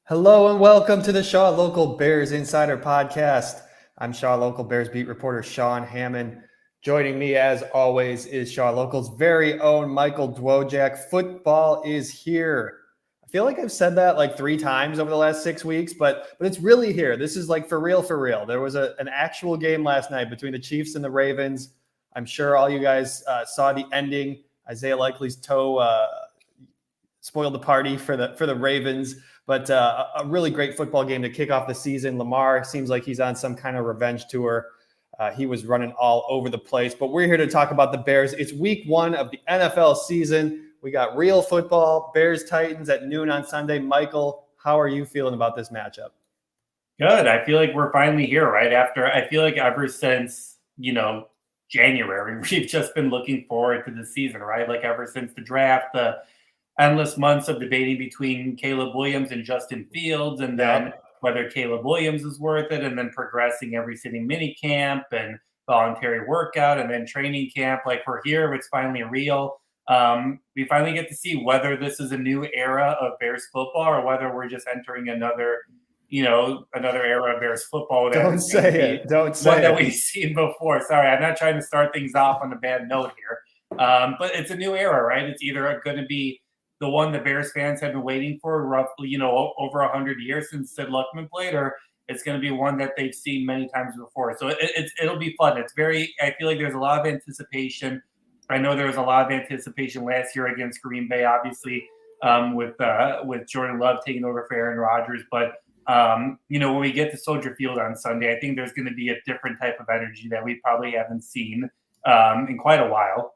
Hello and welcome to the Shaw Local Bears Insider Podcast. I'm Shaw Local Bears beat reporter Sean Hammond. Joining me, as always, is Shaw Local's very own Michael Dwojak. Football is here. I feel like I've said that like 3 times over the last 6 weeks, but it's really here. This is like for real, for real. There was an actual game last night between the Chiefs and the Ravens. I'm sure all you guys saw the ending. Isaiah Likely's toe spoiled the party for the Ravens. But a really great football game to kick off the season. Lamar seems like he's on some kind of revenge tour. He was running all over the place. But we're here to talk about the Bears. It's week 1 of the NFL season. We got real football, Bears-Titans at noon on Sunday. Michael, how are you feeling about this matchup? Good. I feel like we're finally here, right? I feel like ever since, January, we've just been looking forward to the season, right? Like ever since the draft, the endless months of debating between Caleb Williams and Justin Fields, and then whether Caleb Williams is worth it, and then progressing every sitting mini camp and voluntary workout, and then training camp. Like we're here, it's finally real. We finally get to see whether this is a new era of Bears football or whether we're just entering another era of Bears football. Don't say it. Don't say one that it. we've seen before. Sorry, I'm not trying to start things off on a bad note here. But it's a new era, right? It's either going to be the one the Bears fans have been waiting for roughly, over 100 years since Sid Luckman played, or it's going to be one that they've seen many times before. So it'll be fun. I feel like there's a lot of anticipation. I know there was a lot of anticipation last year against Green Bay, obviously, with Jordan Love taking over for Aaron Rodgers. But, when we get to Soldier Field on Sunday, I think there's going to be a different type of energy that we probably haven't seen in quite a while.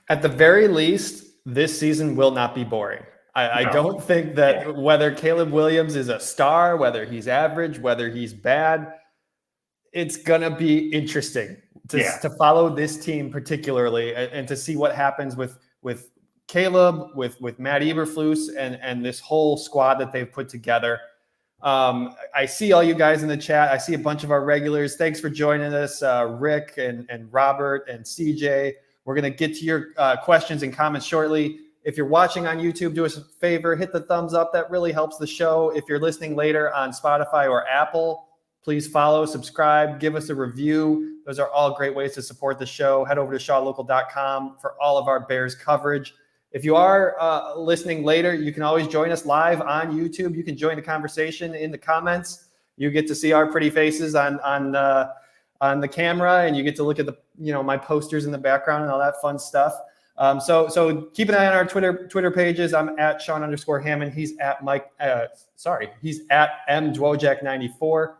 At the very least, this season will not be boring. I don't think that whether Caleb Williams is a star, whether he's average, whether he's bad, it's going to be interesting to follow this team particularly and to see what happens with Caleb, with Matt Eberflus and this whole squad that they've put together. I see all you guys in the chat. I see a bunch of our regulars. Thanks for joining us, Rick and Robert and CJ. We're going to get to your questions and comments shortly. If you're watching on YouTube, do us a favor, hit the thumbs up. That really helps the show. If you're listening later on Spotify or Apple, please follow, subscribe, give us a review. Those are all great ways to support the show. Head over to shawlocal.com for all of our Bears coverage. If you are listening later, you can always join us live on YouTube. You can join the conversation in the comments. You get to see our pretty faces on the camera, and you get to look at my posters in the background and all that fun stuff. So keep an eye on our Twitter pages. I'm at Sean_Hammond. He's at he's at MDwojak94.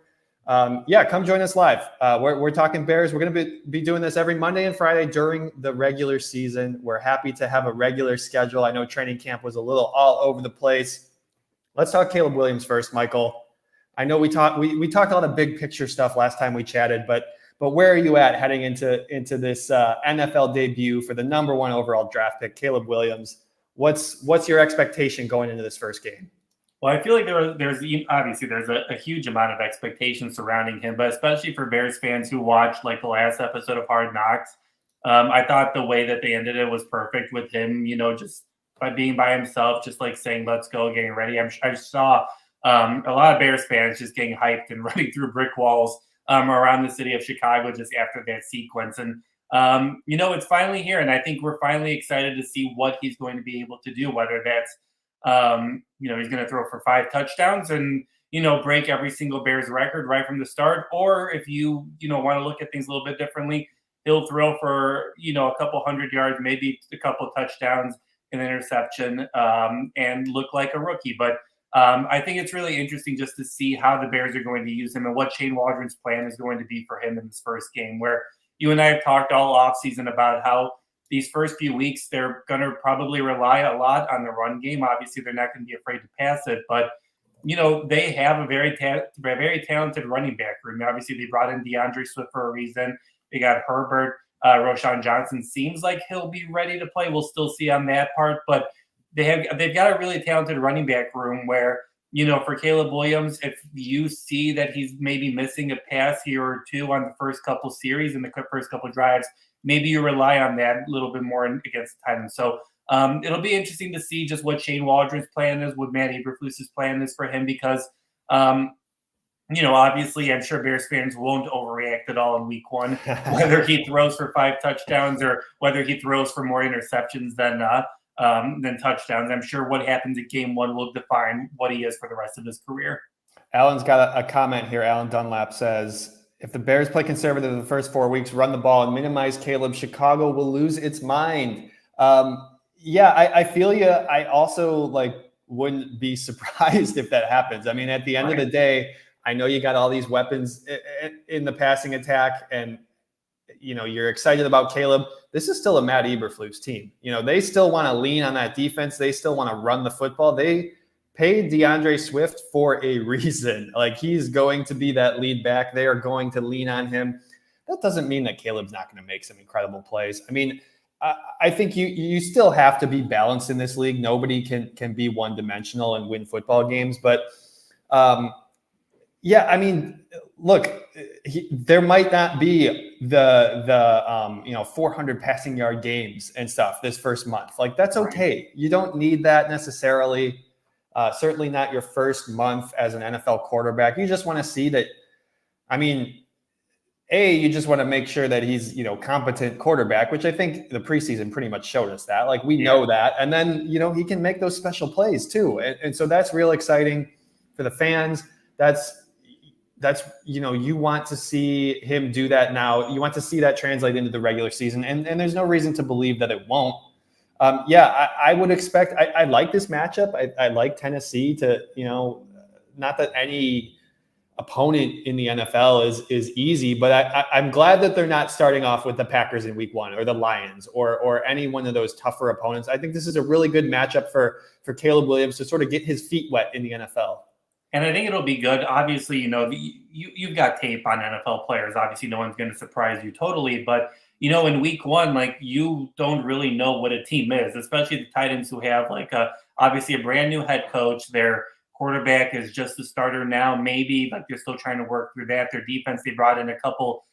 Come join us live. We're talking Bears. We're going to be doing this every Monday and Friday during the regular season. We're happy to have a regular schedule. I know training camp was a little all over the place. Let's talk Caleb Williams first, Michael. I know we talked a lot of big picture stuff last time we chatted, but where are you at heading into this NFL debut for the number 1 overall draft pick, Caleb Williams? What's your expectation going into this first game? Well, I feel like there's obviously a huge amount of expectation surrounding him, but especially for Bears fans who watched like the last episode of Hard Knocks, I thought the way that they ended it was perfect with him, just by being by himself, just like saying, let's go, getting ready. I saw a lot of Bears fans just getting hyped and running through brick walls around the city of Chicago just after that sequence. And, it's finally here. And I think we're finally excited to see what he's going to be able to do, whether that's, he's going to throw for 5 touchdowns and, break every single Bears record right from the start. Or if you want to look at things a little bit differently, he'll throw for, a couple 100 yards, maybe a couple touchdowns, an interception, and look like a rookie. But I think it's really interesting just to see how the Bears are going to use him and what Shane Waldron's plan is going to be for him in this first game, where you and I have talked all offseason about how these first few weeks, they're going to probably rely a lot on the run game. Obviously, they're not going to be afraid to pass it, but, they have a very talented running back room. Obviously, they brought in DeAndre Swift for a reason. They got Herbert. Roshan Johnson seems like he'll be ready to play. We'll still see on that part, but they've got a really talented running back room where, for Caleb Williams, if you see that he's maybe missing a pass here or two on the first couple series and the first couple drives, maybe you rely on that a little bit more against the Titans. So it'll be interesting to see just what Shane Waldron's plan is, what Matt Eberflus's plan is for him, because Obviously, I'm sure Bears fans won't overreact at all in week one, whether he throws for 5 touchdowns or whether he throws for more interceptions than touchdowns. I'm sure what happens at game one will define what he is for the rest of his career. Alan's got a comment here. Alan Dunlap says, if the Bears play conservative the first 4 weeks, run the ball, and minimize Caleb, Chicago will lose its mind. I feel you. I also wouldn't be surprised if that happens. I mean, at the end of the day, I know you got all these weapons in the passing attack, and you're excited about Caleb. This is still a Matt Eberflus team. They still want to lean on that defense. They still want to run the football. They paid DeAndre Swift for a reason. He's going to be that lead back. They are going to lean on him. That doesn't mean that Caleb's not going to make some incredible plays. I mean, I think you still have to be balanced in this league. Nobody can be one-dimensional and win football games. But I mean, look, there might not be the 400 passing yard games and stuff this first month. That's okay. You don't need that necessarily. Certainly not your first month as an NFL quarterback. You just want to see that. I mean, you just want to make sure that he's, competent quarterback, which I think the preseason pretty much showed us that. We know that. And then, he can make those special plays too. And so that's real exciting for the fans. That's you want to see him do that now. You want to see that translate into the regular season. And there's no reason to believe that it won't. I would expect, I like this matchup. I like Tennessee to, not that any opponent in the NFL is easy, but I'm glad that they're not starting off with the Packers in week one or the Lions or any one of those tougher opponents. I think this is a really good matchup for Caleb Williams to sort of get his feet wet in the NFL. And I think it'll be good. Obviously, you've got tape on NFL players. Obviously, no one's going to surprise you totally. But, in week one, you don't really know what a team is, especially the Titans who have obviously a brand new head coach. Their quarterback is just the starter now. Maybe they're still trying to work through that. Their defense, they brought in a couple.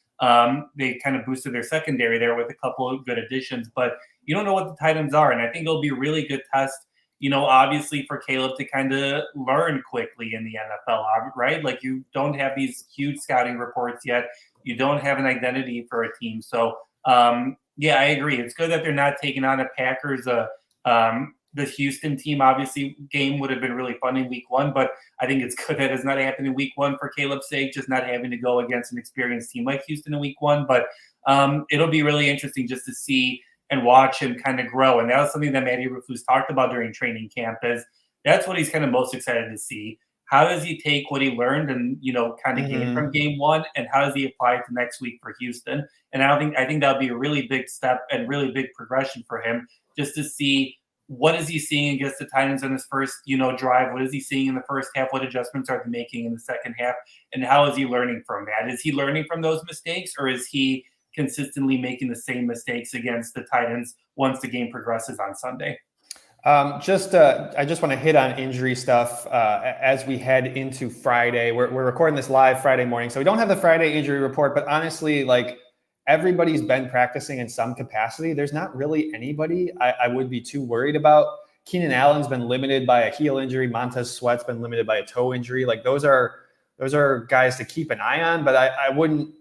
They kind of boosted their secondary there with a couple of good additions. But you don't know what the Titans are. And I think it'll be a really good test. Obviously for Caleb to kind of learn quickly in the NFL, right? You don't have these huge scouting reports yet. You don't have an identity for a team. So, I agree. It's good that they're not taking on a Packers. The Houston team, obviously, game would have been really fun in week one, but I think it's good that it's not happening in week one for Caleb's sake, just not having to go against an experienced team like Houston in week one. But it'll be really interesting just to see and watch him kind of grow. And that was something that Matt Eberflus talked about during training camp, is that's what he's kind of most excited to see. How does he take what he learned and, kind of gain from game one, and how does he apply it to next week for Houston? And I think that'll be a really big step and really big progression for him, just to see what is he seeing against the Titans in his first, drive? What is he seeing in the first half? What adjustments are they making in the second half? And how is he learning from that? Is he learning from those mistakes, or is he consistently making the same mistakes against the Titans once the game progresses on Sunday? I just want to hit on injury stuff as we head into Friday. We're recording this live Friday morning, so we don't have the Friday injury report, but honestly, everybody's been practicing in some capacity. There's not really anybody I would be too worried about. Keenan Allen's been limited by a heel injury. Montez Sweat's been limited by a toe injury. Those are guys to keep an eye on, but I wouldn't,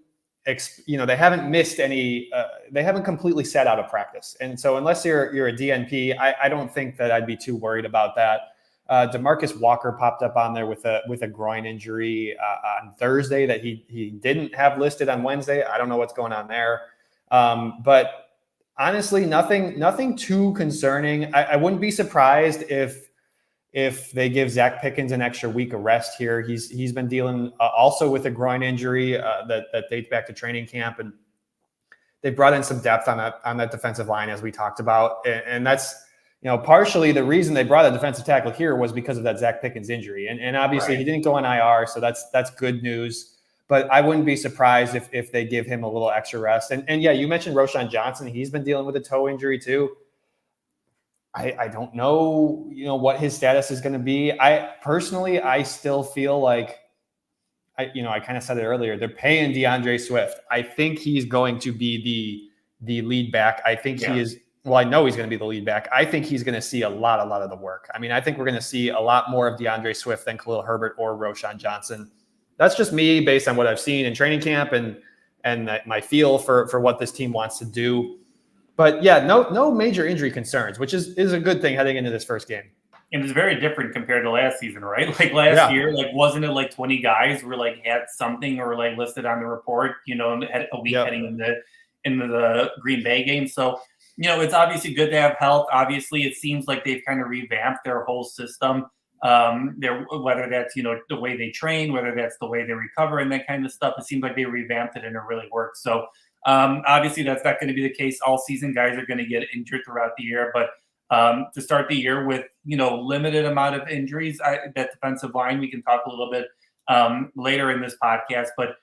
they haven't missed any, they haven't completely sat out of practice. And so unless you're a DNP, I don't think that I'd be too worried about that. DeMarcus Walker popped up on there with a groin injury on Thursday that he didn't have listed on Wednesday. I don't know what's going on there. But honestly, nothing too concerning. I wouldn't be surprised if they give Zach Pickens an extra week of rest here. He's been dealing also with a groin injury that dates back to training camp, and they brought in some depth on that defensive line, as we talked about, and that's partially the reason they brought a defensive tackle here was because of that Zach Pickens injury, and obviously He didn't go on IR, so that's good news. But I wouldn't be surprised if they give him a little extra rest. And yeah, you mentioned Roschon Johnson. He's been dealing with a toe injury too. I don't know, what his status is going to be. I still feel like, I kind of said it earlier, they're paying DeAndre Swift. I think he's going to be the lead back. I think he is well, I know he's going to be the lead back. I think he's going to see a lot of the work. I mean, I think we're going to see a lot more of DeAndre Swift than Khalil Herbert or Roschon Johnson. That's just me based on what I've seen in training camp and my feel for what this team wants to do. But yeah, no major injury concerns, which is a good thing heading into this first game. And it's very different compared to last season, right? Like last year, like wasn't it like 20 guys were like had something or like listed on the report, had a week heading into the Green Bay game. So, it's obviously good to have health. Obviously, it seems like they've kind of revamped their whole system. Whether that's, the way they train, whether that's the way they recover and that kind of stuff, it seems like they revamped it and it really works. So obviously that's not going to be the case all season. Guys are going to get injured throughout the year, but to start the year with, limited amount of injuries, that defensive line, we can talk a little bit later in this podcast, but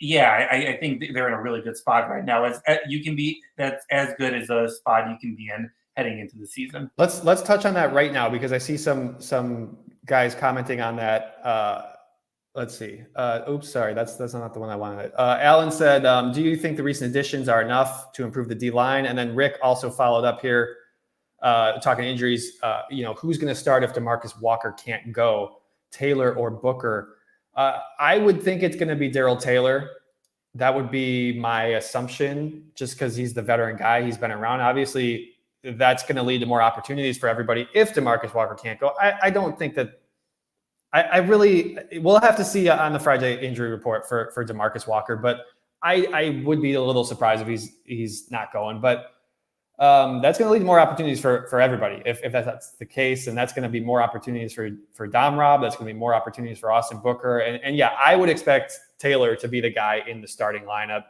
yeah, I think they're in a really good spot right now. That's as good as a spot you can be in heading into the season. Let's touch on that right now because I see some guys commenting on that. Let's see. Oops, sorry, that's not the one I wanted. Alan said, "Do you think the recent additions are enough to improve the D line?" And then Rick also followed up here, talking injuries. Who's going to start if DeMarcus Walker can't go, Taylor or Booker? I would think it's going to be Darrell Taylor. That would be my assumption, just because he's the veteran guy. He's been around. Obviously, that's going to lead to more opportunities for everybody if DeMarcus Walker can't go. I don't think that. We'll have to see on the Friday injury report for DeMarcus Walker, but I would be a little surprised if he's not going. But that's going to lead to more opportunities for everybody if that's the case, and that's going to be more opportunities for Dom Rob. That's going to be more opportunities for Austin Booker, and yeah, I would expect Taylor to be the guy in the starting lineup.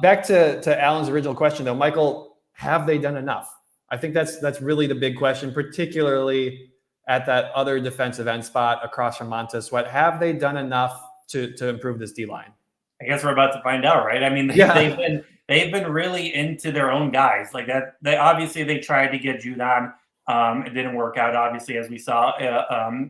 Back to Alan's original question, though, Michael, have they done enough? I think that's really the big question, particularly at that other defensive end spot across from Montez Sweat. Have they done enough to improve this D line? I guess we're about to find out, right? I mean, they've been really into their own guys like that. They tried to get Judon. It didn't work out, obviously, as we saw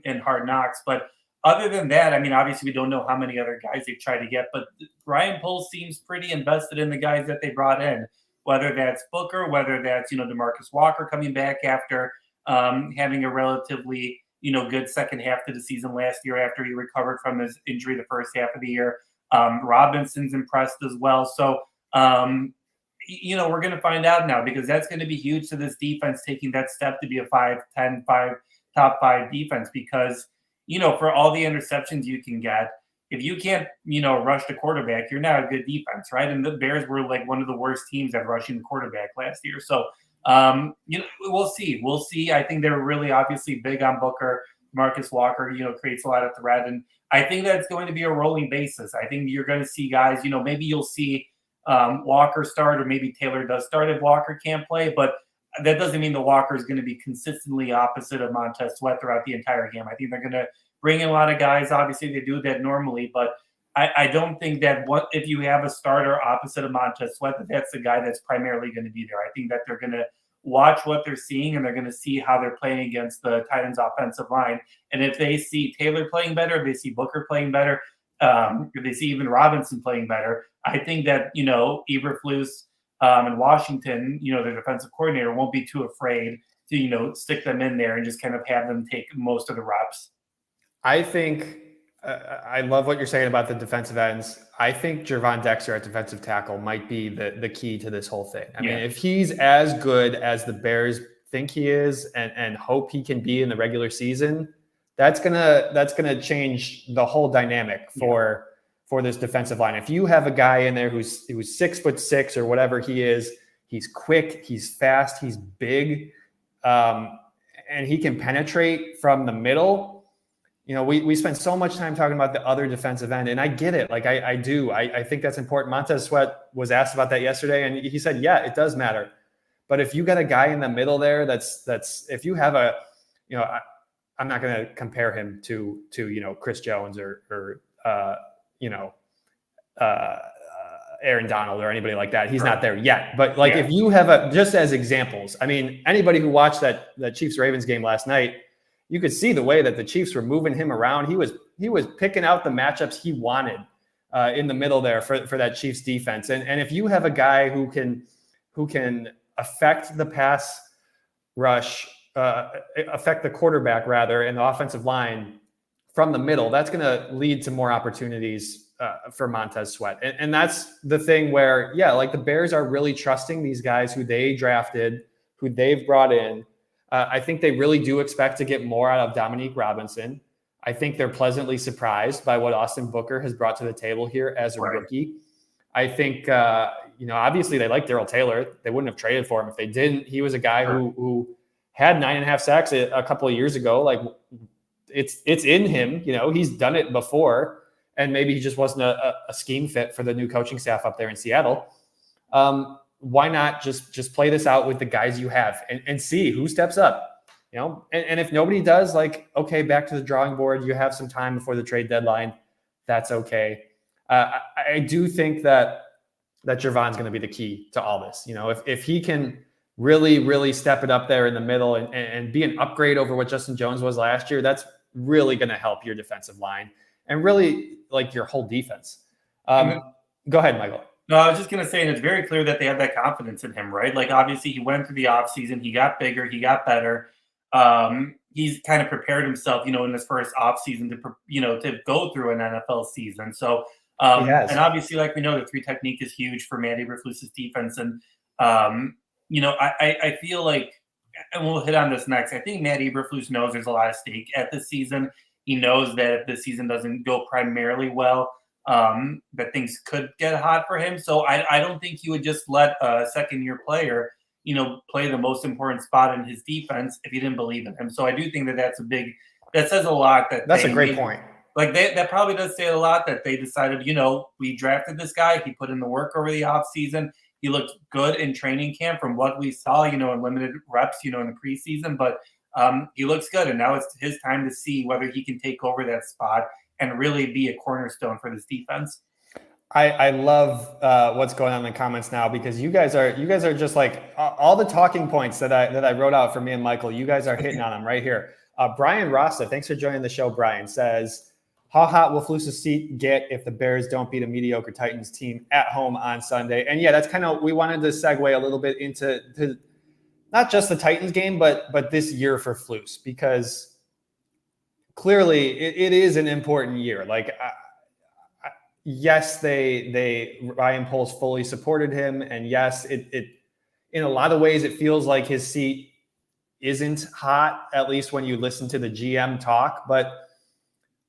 in Hard Knocks. But other than that, I mean, obviously we don't know how many other guys they've tried to get, but Ryan Poles seems pretty invested in the guys that they brought in, whether that's Booker, whether that's, DeMarcus Walker coming back after having a relatively, good second half to the season last year after he recovered from his injury the first half of the year. Robinson's impressed as well. So, we're going to find out now because that's going to be huge to this defense taking that step to be a 5-10, top 5 defense because, for all the interceptions you can get, if you can't, rush the quarterback, you're not a good defense, right? And the Bears were like one of the worst teams at rushing the quarterback last year. So, we'll see. We'll see. I think they're really obviously big on Booker. Marcus Walker, creates a lot of threat. And I think that's going to be a rolling basis. I think you're going to see guys, maybe you'll see Walker start or maybe Taylor does start if Walker can't play. But that doesn't mean the Walker is going to be consistently opposite of Montez Sweat throughout the entire game. I think they're going to bring in a lot of guys. Obviously, they do that normally. But I don't think that if you have a starter opposite of Montez Sweat, that's the guy that's primarily going to be there. I think that they're going to watch what they're seeing and they're going to see how they're playing against the Titans offensive line. And if they see Taylor playing better, if they see Booker playing better, if they see even Robinson playing better, I think that, Eberflus and Washington, their defensive coordinator won't be too afraid to, stick them in there and just kind of have them take most of the reps. I think I love what you're saying about the defensive ends. I think Gervon Dexter at defensive tackle might be the key to this whole thing. I mean, if he's as good as the Bears think he is and hope he can be in the regular season, that's gonna change the whole dynamic for this defensive line. If you have a guy in there who's 6'6" or whatever he is, he's quick, he's fast, he's big, and he can penetrate from the middle. We spend so much time talking about the other defensive end, and I get it. Like I do. I think that's important. Montez Sweat was asked about that yesterday, and he said, yeah, it does matter. But if you got a guy in the middle there, that's if you have a, I'm not going to compare him to Chris Jones or Aaron Donald or anybody like that. He's not there yet. But if you have just as examples, I mean, anybody who watched that Chiefs-Ravens game last night, you could see the way that the Chiefs were moving him around. He was picking out the matchups he wanted in the middle there for that Chiefs defense. And if you have a guy who can affect the pass rush, affect the quarterback rather, and the offensive line from the middle, that's going to lead to more opportunities for Montez Sweat. And that's the thing where, yeah, like the Bears are really trusting these guys who they drafted, who they've brought in. I think they really do expect to get more out of Dominique Robinson. I think they're pleasantly surprised by what Austin Booker has brought to the table here as a rookie. I think, obviously they like Darrell Taylor. They wouldn't have traded for him if they didn't. He was a guy who had 9.5 sacks a couple of years ago. Like it's in him, he's done it before, and maybe he just wasn't a scheme fit for the new coaching staff up there in Seattle. Why not just play this out with the guys you have and see who steps up? And if nobody does, like, okay, back to the drawing board. You have some time before the trade deadline. That's okay. I do think that Javon's going to be the key to all this. If he can really, really step it up there in the middle and be an upgrade over what Justin Jones was last year, that's really going to help your defensive line and really like your whole defense. Go ahead, Michael. No, I was just going to say, and it's very clear that they have that confidence in him, right? Like, obviously, he went through the offseason. He got bigger. He got better. He's kind of prepared himself, in his first offseason to go through an NFL season. So, and obviously, like we know, the 3 technique is huge for Matt Eberflus's defense. And, I feel like, and we'll hit on this next, I think Matt Eberflus knows there's a lot of stake at this season. He knows that if the season doesn't go primarily well, that things could get hot for him. So I don't think he would just let a second-year player, play the most important spot in his defense if he didn't believe in him. So I do think that says a lot. That's a great point. Like that probably does say a lot that they decided, we drafted this guy. He put in the work over the offseason. He looked good in training camp from what we saw, in limited reps, in the preseason. But he looks good, and now it's his time to see whether he can take over that spot and really be a cornerstone for this defense. I love what's going on in the comments now, because you guys are just like all the talking points that I wrote out for me and Michael. You guys are hitting on them right here. Brian Rasta, thanks for joining the show. Brian says, how hot will Flus's seat get if the Bears don't beat a mediocre Titans team at home on Sunday? And yeah, that's kind of, we wanted to segue a little bit into not just the Titans game, but this year for Flus, because clearly it is an important year. Like, yes, Ryan Poles fully supported him. And yes, it in a lot of ways, it feels like his seat isn't hot, at least when you listen to the GM talk. But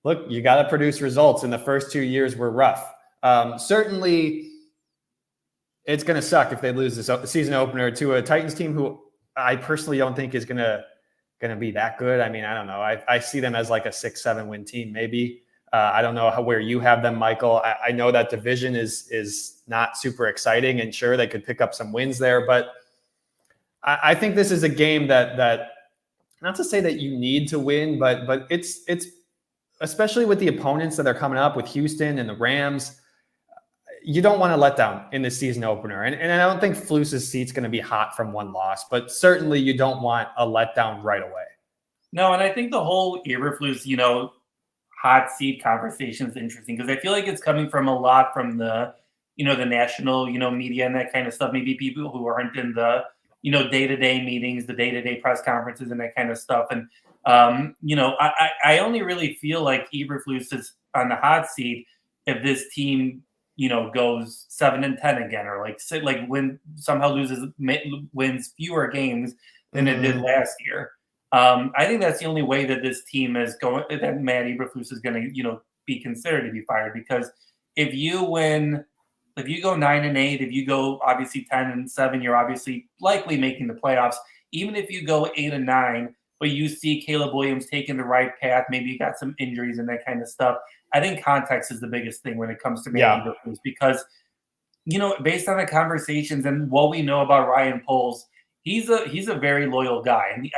look, you got to produce results, and the first 2 years were rough. Certainly, it's going to suck if they lose this season opener to a Titans team who I personally don't think is going to be that good. I mean, I don't know. I see them as like a 6-7 win team, maybe. I don't know where you have them, Michael. I know that division is not super exciting, and sure, they could pick up some wins there, but I think this is a game that not to say that you need to win, but it's especially with the opponents that are coming up with Houston and the Rams, you don't want to let down in the season opener. And I don't think Flus's seat's going to be hot from one loss, but certainly you don't want a letdown right away. No, and I think the whole Eberflus, hot seat conversation is interesting, because I feel like it's coming from a lot from the, the national, media and that kind of stuff. Maybe people who aren't in the, day-to-day meetings, the day-to-day press conferences and that kind of stuff. And, I only really feel like Eberflus is on the hot seat if this team, goes 7-10 again, or wins fewer games than it did last year. I think that's the only way that this team is going, that Matt Eberflus is going to, be considered to be fired. Because if you go 9-8, if you go obviously 10-7, you're obviously likely making the playoffs. Even if you go 8-9, but you see Caleb Williams taking the right path, maybe you got some injuries and that kind of stuff. I think context is the biggest thing when it comes to Matt Eberflus, because, based on the conversations and what we know about Ryan Poles, he's a very loyal guy. And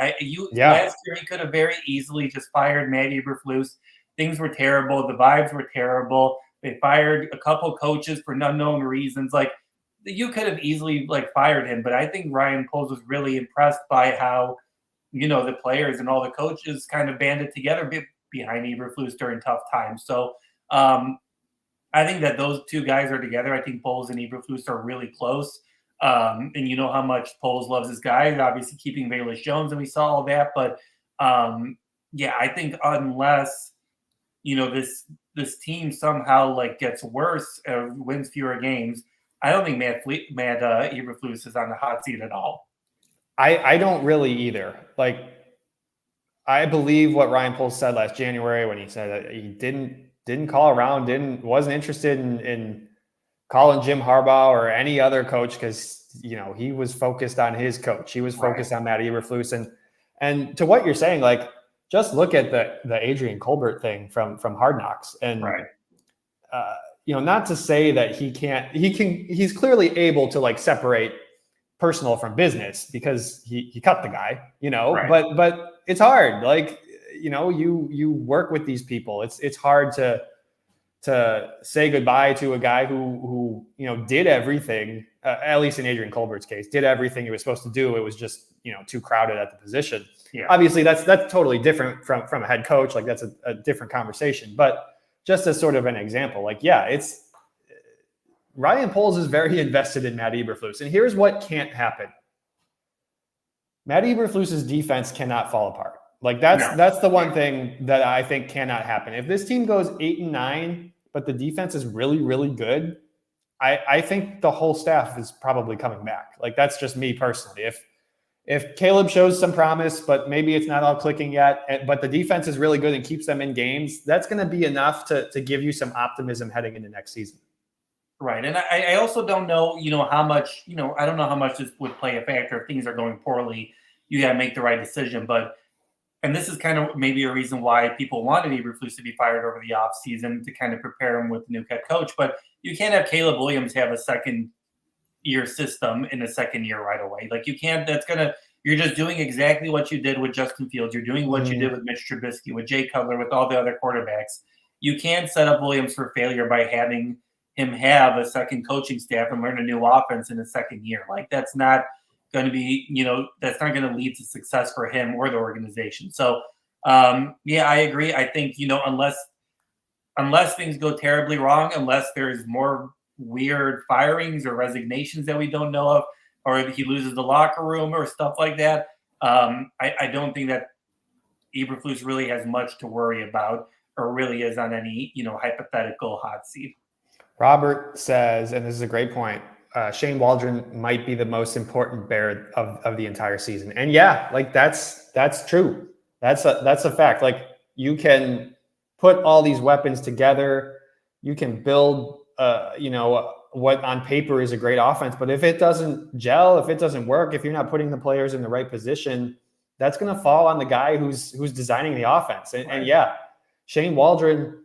last year he could have very easily just fired Matt Eberflus. Things were terrible. The vibes were terrible. They fired a couple coaches for unknown reasons. Like, you could have easily fired him, but I think Ryan Poles was really impressed by how, the players and all the coaches kind of banded together behind Eberflus during tough times. So I think that those two guys are together. I think Poles and Eberflus are really close. And you know how much Poles loves his guy, obviously keeping Bayless Jones, and we saw all that. But yeah, I think unless this team somehow like gets worse or wins fewer games, I don't think Matt Eberflus is on the hot seat at all. I don't really either. Like, I believe what Ryan Poles said last January when he said that he didn't call around, wasn't interested in calling Jim Harbaugh or any other coach because he was focused on his coach. He was focused on Matt Eberflus, and to what you're saying, like, just look at the Adrian Colbert thing from Hard Knocks, and not to say that he's clearly able to like separate personal from business because he cut the guy, but it's hard. Like, you work with these people. It's hard to say goodbye to a guy who did everything, at least in Adrian Colbert's case, did everything he was supposed to do. It was just, too crowded at the position. Yeah. Obviously that's totally different from a head coach. Like, that's a different conversation, but just as sort of an example, like, it's Ryan Poles is very invested in Matt Eberflus. And here's what can't happen. Matt Eberflus's defense cannot fall apart. Like, that's the one thing that I think cannot happen. If this team goes 8-9, but the defense is really, really good, I think the whole staff is probably coming back. Like, that's just me personally. If Caleb shows some promise, but maybe it's not all clicking yet, but the defense is really good and keeps them in games, that's going to be enough to give you some optimism heading into next season. Right. And I also don't know, how much, I don't know how much this would play a factor if things are going poorly. You got to make the right decision. And this is kind of maybe a reason why people wanted Eberflus to be fired over the offseason to kind of prepare him with the new head coach. But you can't have Caleb Williams have a second-year system in a second year right away. Like, you can't. You're just doing exactly what you did with Justin Fields. You're doing what you did with Mitch Trubisky, with Jay Cutler, with all the other quarterbacks. You can't set up Williams for failure by having him have a second coaching staff and learn a new offense in the second year. Like, that's not going to be, that's not going to lead to success for him or the organization. So, I agree. I think, unless things go terribly wrong, unless there's more weird firings or resignations that we don't know of, or he loses the locker room or stuff like that, I don't think that Eberflus really has much to worry about or really is on any, hypothetical hot seat. Robert says, and this is a great point, Shane Waldron might be the most important bear of the entire season. And that's true. That's a fact. Like, you can put all these weapons together. You can build, what on paper is a great offense. But if it doesn't gel, if it doesn't work, if you're not putting the players in the right position, that's going to fall on the guy who's designing the offense. And Shane Waldron,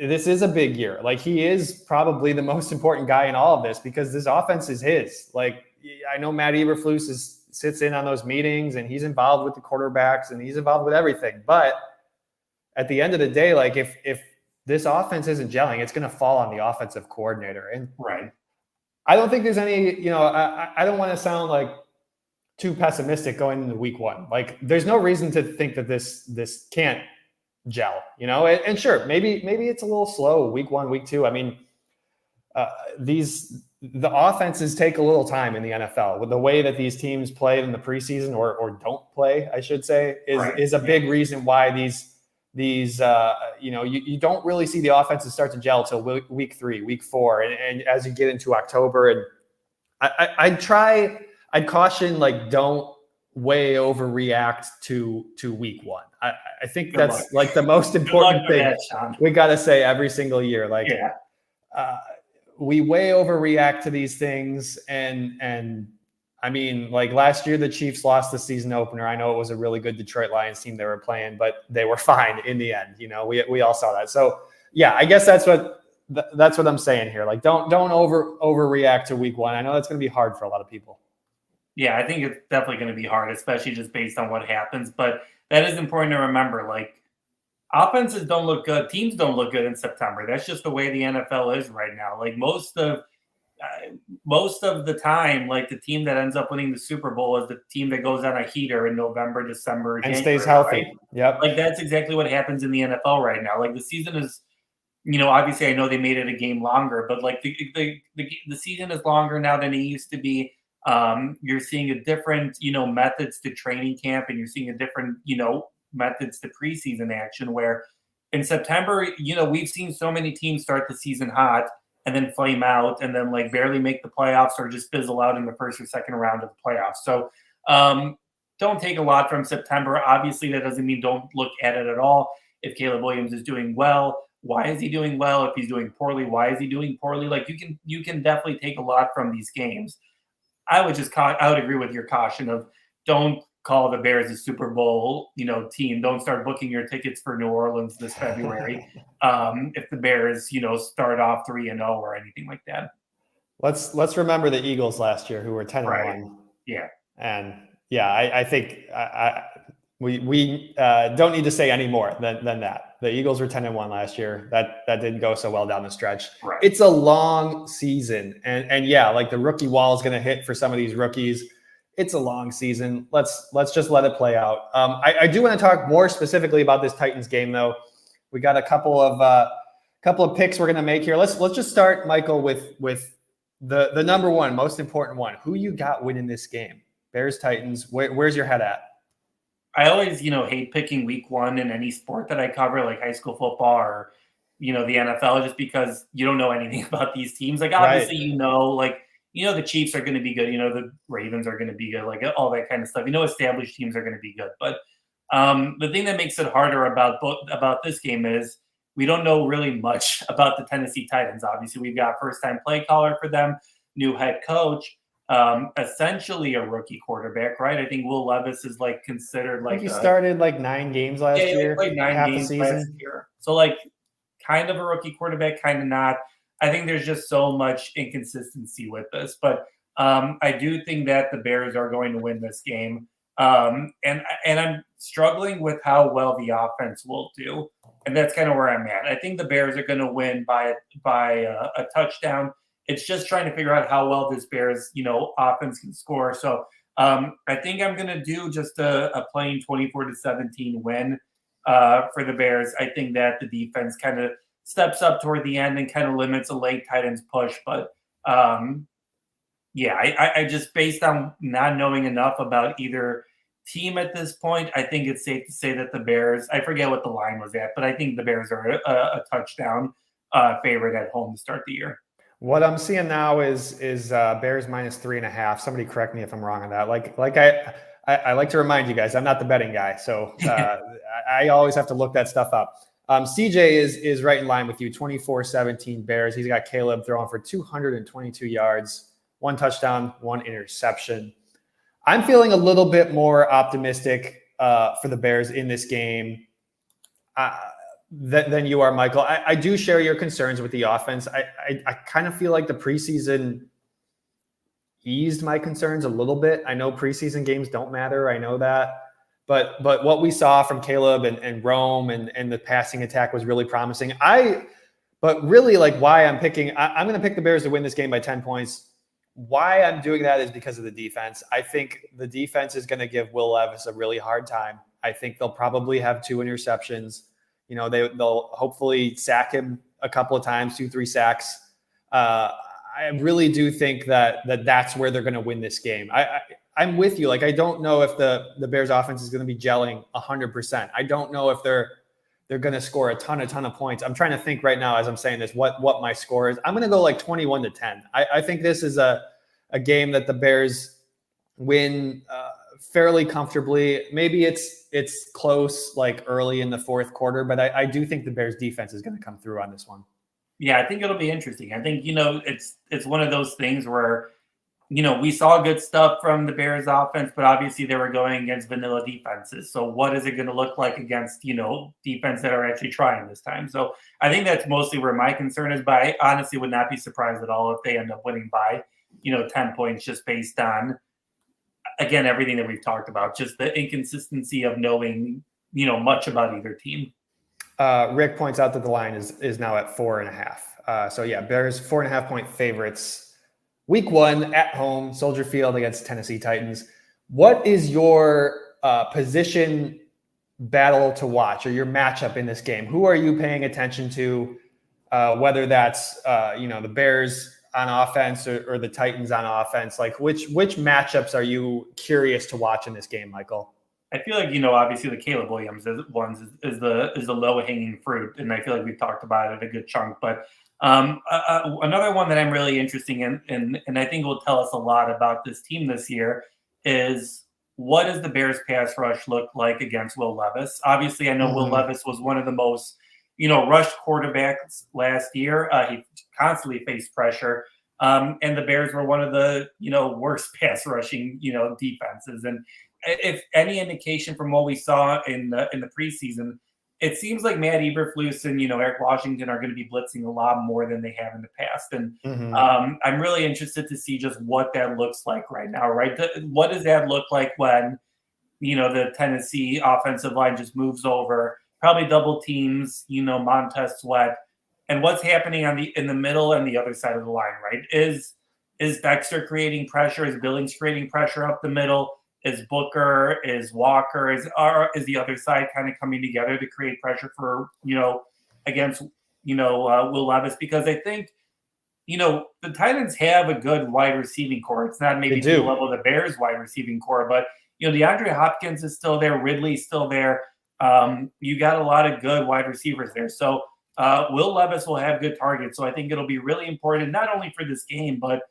this is a big year. Like, he is probably the most important guy in all of this because this offense is his. Like, I know Matt Eberflus sits in on those meetings and he's involved with the quarterbacks and he's involved with everything. But at the end of the day, like, if this offense isn't gelling, it's going to fall on the offensive coordinator. And I don't think there's any, I don't want to sound like too pessimistic going into week one. Like, there's no reason to think that this can't gel, and sure, maybe it's a little slow week 1, week 2. I mean, the offenses take a little time in the NFL. With the way that these teams play in the preseason or don't play, I should say, is a big reason why these you don't really see the offenses start to gel till week 3, week 4, and as you get into October. And I'd caution, like, don't way overreact to week 1. I think that's like the most important thing we got to say every single year. Like, we way overreact to these things. And I mean, like, last year, the Chiefs lost the season opener. I know it was a really good Detroit Lions team they were playing, but they were fine in the end. We all saw that. So I guess that's what I'm saying here. Like, don't overreact to week 1. I know that's going to be hard for a lot of people. Yeah, I think it's definitely going to be hard, especially just based on what happens. But that is important to remember. Like, offenses don't look good. Teams don't look good in September. That's just the way the NFL is right now. Like, most of the time, like, the team that ends up winning the Super Bowl is the team that goes on a heater in November, December, and January, stays healthy. Right? Yep. Like, that's exactly what happens in the NFL right now. Like, the season is obviously I know they made it a game longer, but like the season is longer now than it used to be. You're seeing a different, methods to training camp, and you're seeing a different, methods to preseason action where in September, we've seen so many teams start the season hot and then flame out and then like barely make the playoffs or just fizzle out in the first or second round of the playoffs. So don't take a lot from September. Obviously, that doesn't mean don't look at it at all. If Caleb Williams is doing well, why is he doing well? If he's doing poorly, why is he doing poorly? Like you can definitely take a lot from these games. I would agree with your caution of don't call the Bears a Super Bowl, team. Don't start booking your tickets for New Orleans this February. If the Bears, start off 3-0 or anything like that. Let's remember the Eagles last year, who were 10-1. Right. Yeah. And yeah, I think we don't need to say any more than that. The Eagles were 10-1 last year. That didn't go so well down the stretch. Right. It's a long season, and yeah, like the rookie wall is going to hit for some of these rookies. It's a long season. Let's just let it play out. I do want to talk more specifically about this Titans game, though. We got a couple of picks we're going to make here. Let's just start, Michael, with the number one, most important one. Who you got winning this game? Bears, Titans. Where's your head at? I always, hate picking week one in any sport that I cover, like high school football or, the NFL, just because you don't know anything about these teams. Like, obviously, right. The Chiefs are going to be good. The Ravens are going to be good, like all that kind of stuff. Established teams are going to be good. But the thing that makes it harder about this game is we don't know really much about the Tennessee Titans. Obviously, we've got first-time play caller for them, new head coach, essentially a rookie quarterback, right? I think Will Levis is considered he started 9 games last year. He played 9 games last year. So kind of a rookie quarterback, kind of not. I think there's just so much inconsistency with this, but I do think that the Bears are going to win this game. And I'm struggling with how well the offense will do, and that's kind of where I'm at. I think the Bears are going to win by a touchdown. It's just trying to figure out how well this Bears, offense can score. So I think I'm going to do just a plain 24-17 win for the Bears. I think that the defense kind of steps up toward the end and kind of limits a late Titans push. But I just, based on not knowing enough about either team at this point, I think it's safe to say that the Bears, I forget what the line was at, but I think the Bears are a touchdown favorite at home to start the year. What I'm seeing now is Bears -3.5. Somebody correct me if I'm wrong on that. I like to remind you guys, I'm not the betting guy, so I always have to look that stuff up. CJ is right in line with you, 24-17 Bears. He's got Caleb throwing for 222 yards, 1 touchdown, 1 interception. I'm feeling a little bit more optimistic for the Bears in this game than you are, Michael. I do share your concerns with the offense. I kind of feel like the preseason eased my concerns a little bit. I know preseason games don't matter. I know that. But what we saw from Caleb and Rome and the passing attack was really promising. But really, why I'm going to pick the Bears to win this game by 10 points. Why I'm doing that is because of the defense. I think the defense is going to give Will Levis a really hard time. I think they'll probably have 2 interceptions. They'll hopefully sack him a couple of times, 2-3 sacks. I really do think that's where they're going to win this game. I'm with you. I don't know if the Bears offense is going to be gelling 100%. I don't know if they're going to score a ton of points. I'm trying to think right now as I'm saying this, what my score is. I'm going to go 21-10. I think this is a game that the Bears win fairly comfortably. Maybe it's close early in the fourth quarter, but I do think the Bears defense is going to come through on this one. Yeah, I think it'll be interesting. I think, it's one of those things where, we saw good stuff from the Bears offense, but obviously they were going against vanilla defenses. So what is it going to look like against, defense that are actually trying this time? So I think that's mostly where my concern is, but I honestly would not be surprised at all if they end up winning by, 10 points just based on, again, everything that we've talked about, just the inconsistency of knowing, much about either team. Rick points out that the line is now at 4.5. So yeah, Bears 4.5-point favorites. Week 1 at home, Soldier Field against Tennessee Titans. What is your position battle to watch or your matchup in this game? Who are you paying attention to? whether that's the Bears on offense or the Titans on offense. Like which matchups are you curious to watch in this game, Michael? I feel like obviously the Caleb Williams is the low hanging fruit, and I feel like we've talked about it a good chunk. But another one that I'm really interested in, and I think will tell us a lot about this team this year, is what does the Bears pass rush look like against Will Levis? Obviously, I know Will Levis was one of the most rushed quarterbacks last year. He constantly faced pressure. And the Bears were one of the worst pass rushing defenses. And if any indication from what we saw in the preseason, it seems like Matt Eberflus and Eric Washington are going to be blitzing a lot more than they have in the past. And I'm really interested to see just what that looks like right now. Right, what does that look like when the Tennessee offensive line just moves over, probably double teams Montez Sweat, and what's happening in the middle and the other side of the line? Right, is Dexter creating pressure? Is Billings creating pressure up the middle? Is Booker, is Walker, is the other side kind of coming together to create pressure for against Will Levis? Because I think the Titans have a good wide receiving core. It's not maybe to the level of the Bears wide receiving core, but DeAndre Hopkins is still there, Ridley's still there. You got a lot of good wide receivers there. So Will Levis will have good targets. So I think it'll be really important, not only for this game, but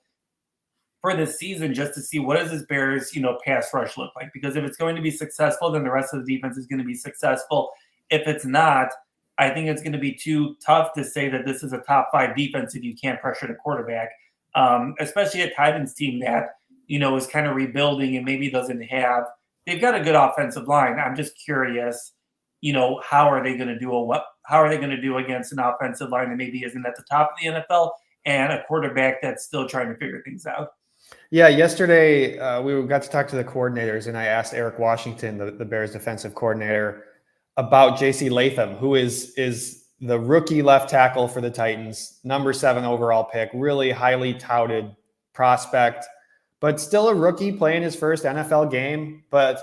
for this season, just to see what does this Bears, pass rush look like. Because if it's going to be successful, then the rest of the defense is going to be successful. If it's not, I think it's going to be too tough to say that this is a top 5 defense if you can't pressure the quarterback, especially a Titans team that, is kind of rebuilding and maybe they've got a good offensive line. I'm just curious, how are they going to do against an offensive line that maybe isn't at the top of the NFL and a quarterback that's still trying to figure things out? Yeah, yesterday we got to talk to the coordinators, and I asked Eric Washington, the Bears defensive coordinator, about J.C. Latham, who is the rookie left tackle for the Titans, number 7 overall pick, really highly touted prospect, but still a rookie playing his first NFL game. But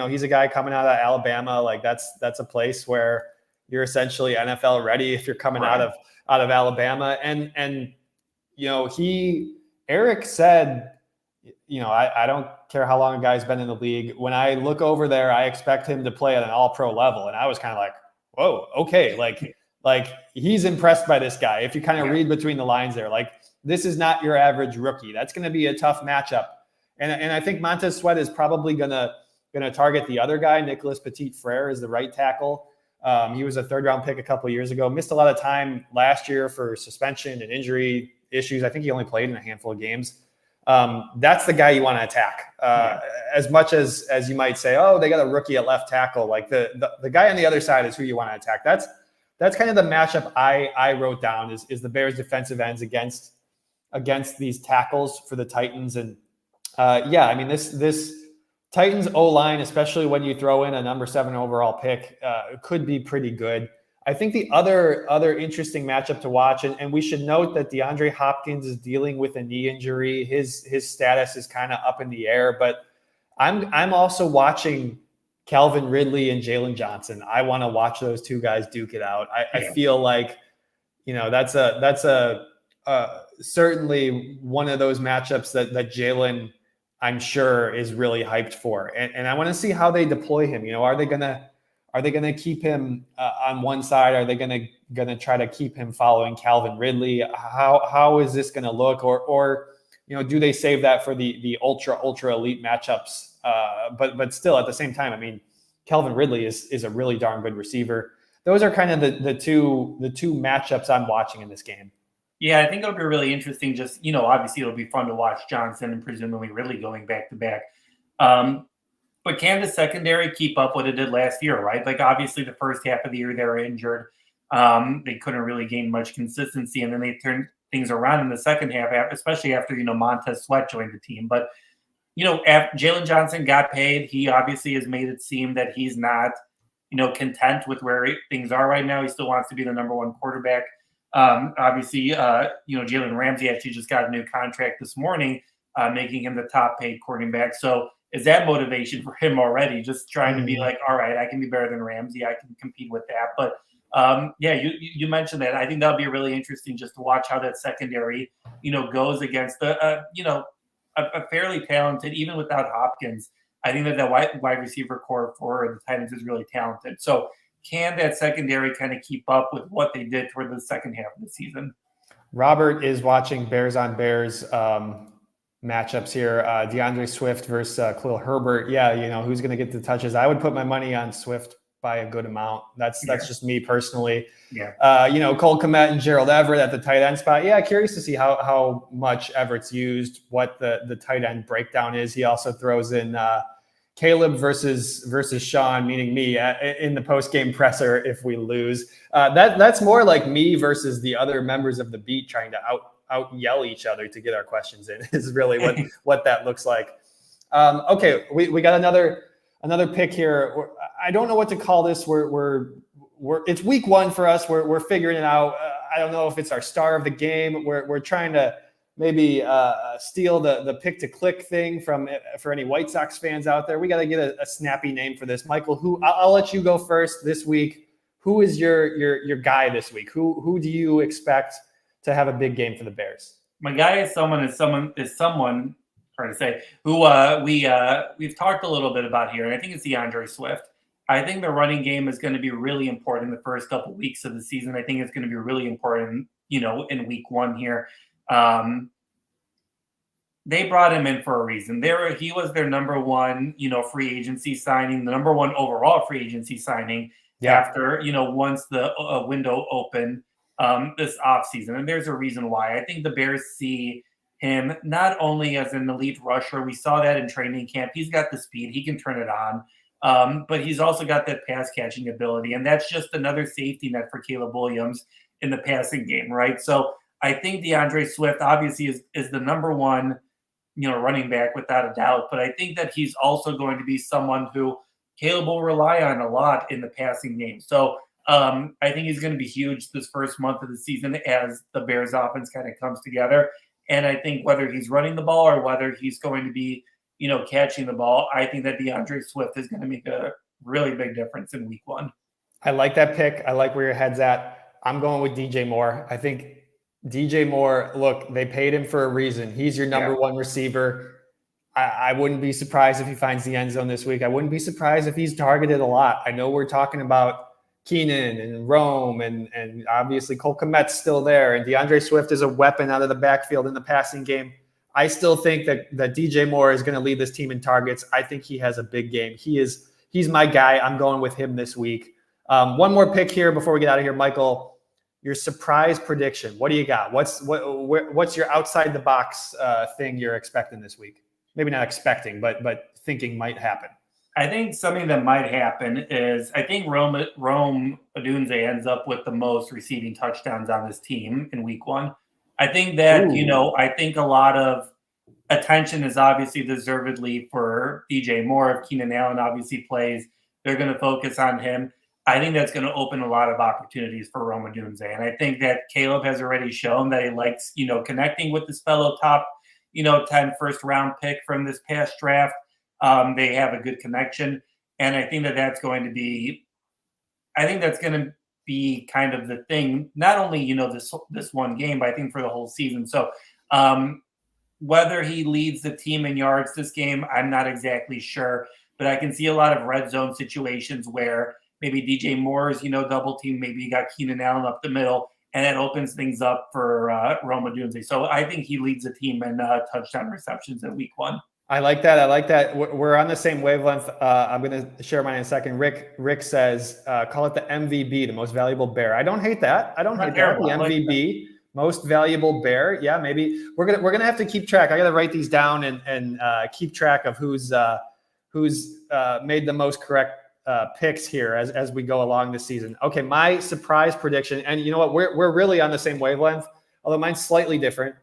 he's a guy coming out of Alabama. Like that's a place where you're essentially NFL ready if you're coming out of Alabama. And Eric said, I don't care how long a guy's been in the league. When I look over there, I expect him to play at an all-pro level. And I was kind of like, whoa, okay. Like he's impressed by this guy. If you kind of read between the lines there, like this is not your average rookie. That's going to be a tough matchup. And I think Montez Sweat is probably going to target the other guy. Nicholas Petit-Frere is the right tackle. He was a 3rd-round pick a couple of years ago. Missed a lot of time last year for suspension and injury issues. I think he only played in a handful of games. That's the guy you want to attack. As much as you might say, oh, they got a rookie at left tackle. Like the guy on the other side is who you want to attack. That's kind of the matchup I wrote down is the Bears defensive ends against these tackles for the Titans. And this Titans O-line, especially when you throw in a number 7 overall pick, could be pretty good. I think the other interesting matchup to watch, and we should note that DeAndre Hopkins is dealing with a knee injury. His status is kind of up in the air, but I'm also watching Calvin Ridley and Jalen Johnson. I want to watch those two guys duke it out. I feel like that's a certainly one of those matchups that Jalen, I'm sure, is really hyped for, and I want to see how they deploy him. Are they gonna keep him on one side? Are they gonna try to keep him following Calvin Ridley? How is this gonna look? Or do they save that for the ultra elite matchups? But still, at the same time, I mean, Calvin Ridley is a really darn good receiver. Those are kind of the two matchups I'm watching in this game. Yeah, I think it'll be really interesting. Just obviously it'll be fun to watch Johnson and presumably Ridley going back to back. But can the secondary keep up what it did last year, right? Like, obviously, the first half of the year, they were injured. They couldn't really gain much consistency, and then they turned things around in the second half, especially after, Montez Sweat joined the team. But, after Jalen Johnson got paid, he obviously has made it seem that he's not, content with where things are right now. He still wants to be the number 1 quarterback. Obviously, Jalen Ramsey actually just got a new contract this morning, making him the top paid quarterback. So, is that motivation for him already? Just trying to be like, all right, I can be better than Ramsey. I can compete with that. But You mentioned that. I think that'll be really interesting just to watch how that secondary, goes against a fairly talented, even without Hopkins. I think that wide receiver core for the Titans is really talented. So can that secondary kind of keep up with what they did toward the second half of the season? Robert is watching Bears on Bears matchups here. DeAndre Swift versus Khalil Herbert. Yeah, who's going to get the touches? I would put my money on Swift by a good amount. That's just me personally. Yeah. Cole Kmet and Gerald Everett at the tight end spot. Yeah, curious to see how much Everett's used, what the tight end breakdown is. He also throws in Caleb versus Sean, meaning me, in the post-game presser if we lose. That's more like me versus the other members of the beat trying to out yell each other to get our questions in is really what that looks like. Okay, we got another pick here. I don't know what to call this. It's week one for us. We're figuring it out. I don't know if it's our star of the game. We're trying to maybe steal the pick to click thing for any White Sox fans out there. We got to get a snappy name for this. Michael, I'll let you go first this week. Who is your guy this week? Who do you expect to have a big game for the Bears? My guy is someone trying to say who we've talked a little bit about here, and I think it's DeAndre Swift. I think the running game is going to be really important the first couple of weeks of the season. I think it's going to be really important, in week one here. They brought him in for a reason. He was their number one, free agency signing, the number one overall free agency signing after, once the window opened this offseason. And there's a reason why. I think the Bears see him not only as an elite rusher. We saw that in training camp. He's got the speed. He can turn it on. But he's also got that pass catching ability. And that's just another safety net for Caleb Williams in the passing game, right? So I think DeAndre Swift obviously is the number one, running back without a doubt. But I think that he's also going to be someone who Caleb will rely on a lot in the passing game. So I think he's going to be huge this first month of the season as the Bears offense kind of comes together. And I think whether he's running the ball or whether he's going to be, catching the ball, I think that DeAndre Swift is going to make a really big difference in week one. I like that pick. I like where your head's at. I'm going with DJ Moore. I think DJ Moore, look, they paid him for a reason. He's your number one receiver. I wouldn't be surprised if he finds the end zone this week. I wouldn't be surprised if he's targeted a lot. I know we're talking about Keenan and Rome and obviously Cole Kmet's still there. And DeAndre Swift is a weapon out of the backfield in the passing game. I still think that DJ Moore is going to lead this team in targets. I think he has a big game. He's my guy. I'm going with him this week. One more pick here before we get out of here, Michael. Your surprise prediction. What do you got? What's your outside the box thing you're expecting this week? Maybe not expecting, but thinking might happen. I think something that might happen is I think Rome Odunze ends up with the most receiving touchdowns on this team in week one. I think that, I think a lot of attention is obviously deservedly for DJ Moore. If Keenan Allen obviously plays, they're going to focus on him. I think that's going to open a lot of opportunities for Rome Odunze. And I think that Caleb has already shown that he likes, connecting with this fellow top, 10 first round pick from this past draft. They have a good connection. And I think that's going to be kind of the thing, not only, this one game, but I think for the whole season. So whether he leads the team in yards this game, I'm not exactly sure, but I can see a lot of red zone situations where maybe DJ Moore's, double team, maybe you got Keenan Allen up the middle, and that opens things up for Rome Odunze. So I think he leads the team in touchdown receptions in week one. I like that. We're on the same wavelength. I'm going to share mine in a second. Rick says, call it the MVB, the most valuable bear. I don't hate that. The MVB, most valuable bear. Yeah, maybe we're gonna have to keep track. I got to write these down and keep track of who's made the most correct picks here as we go along this season. Okay, my surprise prediction, and you know what? We're really on the same wavelength, although mine's slightly different.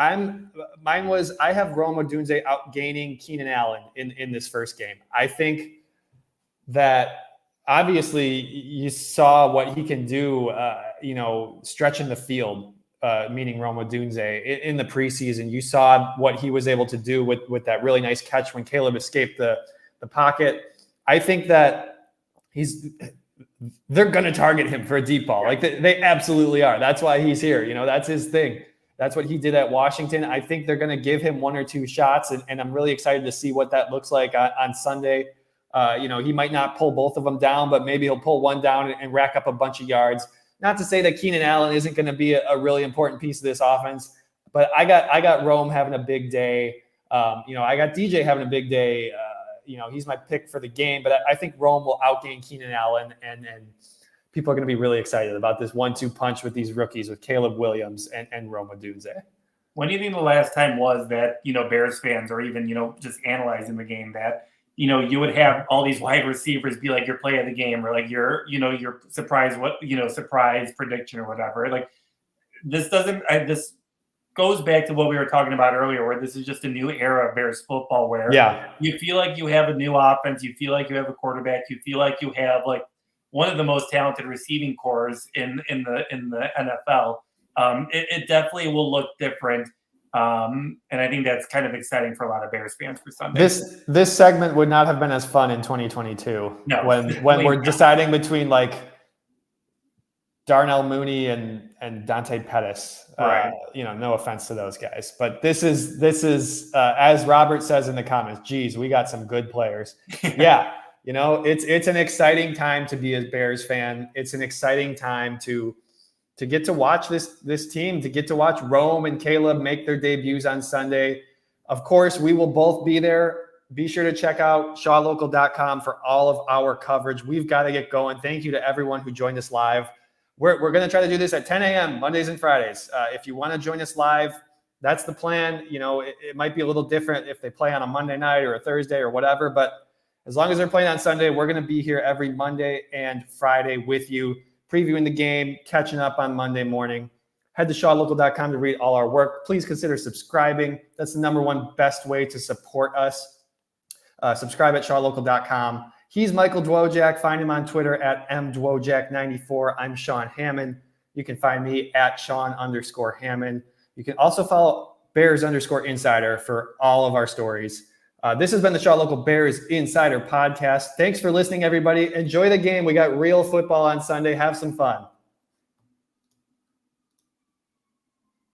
I have Rome Odunze outgaining Keenan Allen in this first game. I think that obviously you saw what he can do, stretching the field, meaning Rome Odunze in the preseason. You saw what he was able to do with that really nice catch when Caleb escaped the pocket. I think that they're going to target him for a deep ball. Like they absolutely are. That's why he's here. You know, that's his thing. That's what he did at Washington. I think they're going to give him 1 or 2 shots, and I'm really excited to see what that looks like on Sunday. You know, he might not pull both of them down, but maybe he'll pull one down and rack up a bunch of yards. Not to say that Keenan Allen isn't going to be a really important piece of this offense, but I got Rome having a big day. You know, I got DJ having a big day. You know, he's my pick for the game, but I think Rome will outgain Keenan Allen, and people are going to be really excited about this 1-2 punch with these rookies, with Caleb Williams and Rome Odunze. When do you think the last time was that, you know, Bears fans, or even, you know, just analyzing the game, that, you know, you would have all these wide receivers be like your play of the game, or like your, you know, your surprise prediction or whatever? Like, this this goes back to what we were talking about earlier, where this is just a new era of Bears football, where you feel like you have a new offense, you feel like you have a quarterback, you feel like you have like one of the most talented receiving corps in the NFL. It definitely will look different. And I think that's kind of exciting for a lot of Bears fans for Sunday. This segment would not have been as fun in 2022 when we're deciding between like Darnell Mooney and Dante Pettis. Right. You know, no offense to those guys, but this is as Robert says in the comments, geez, we got some good players. Yeah. You know, it's an exciting time to be a Bears fan. It's an exciting time to get to watch this team, to get to watch Rome and Caleb make their debuts on Sunday. Of course, we will both be there. Be sure to check out shawlocal.com for all of our coverage. We've got to get going. Thank you to everyone who joined us live. We're going to try to do this at 10 a.m. Mondays and Fridays. If you want to join us live, that's the plan. You know, it might be a little different if they play on a Monday night or a Thursday or whatever, but as long as they're playing on Sunday, we're going to be here every Monday and Friday with you, previewing the game, catching up on Monday morning. Head to shawlocal.com to read all our work. Please consider subscribing. That's the #1 best way to support us. Subscribe at shawlocal.com. He's Michael Dwojak. Find him on Twitter at mdwojak94. I'm Sean Hammond. You can find me at Sean_Hammond. You can also follow Bears_Insider for all of our stories. This has been the Shaw Local Bears Insider Podcast. Thanks for listening, everybody. Enjoy the game. We got real football on Sunday. Have some fun.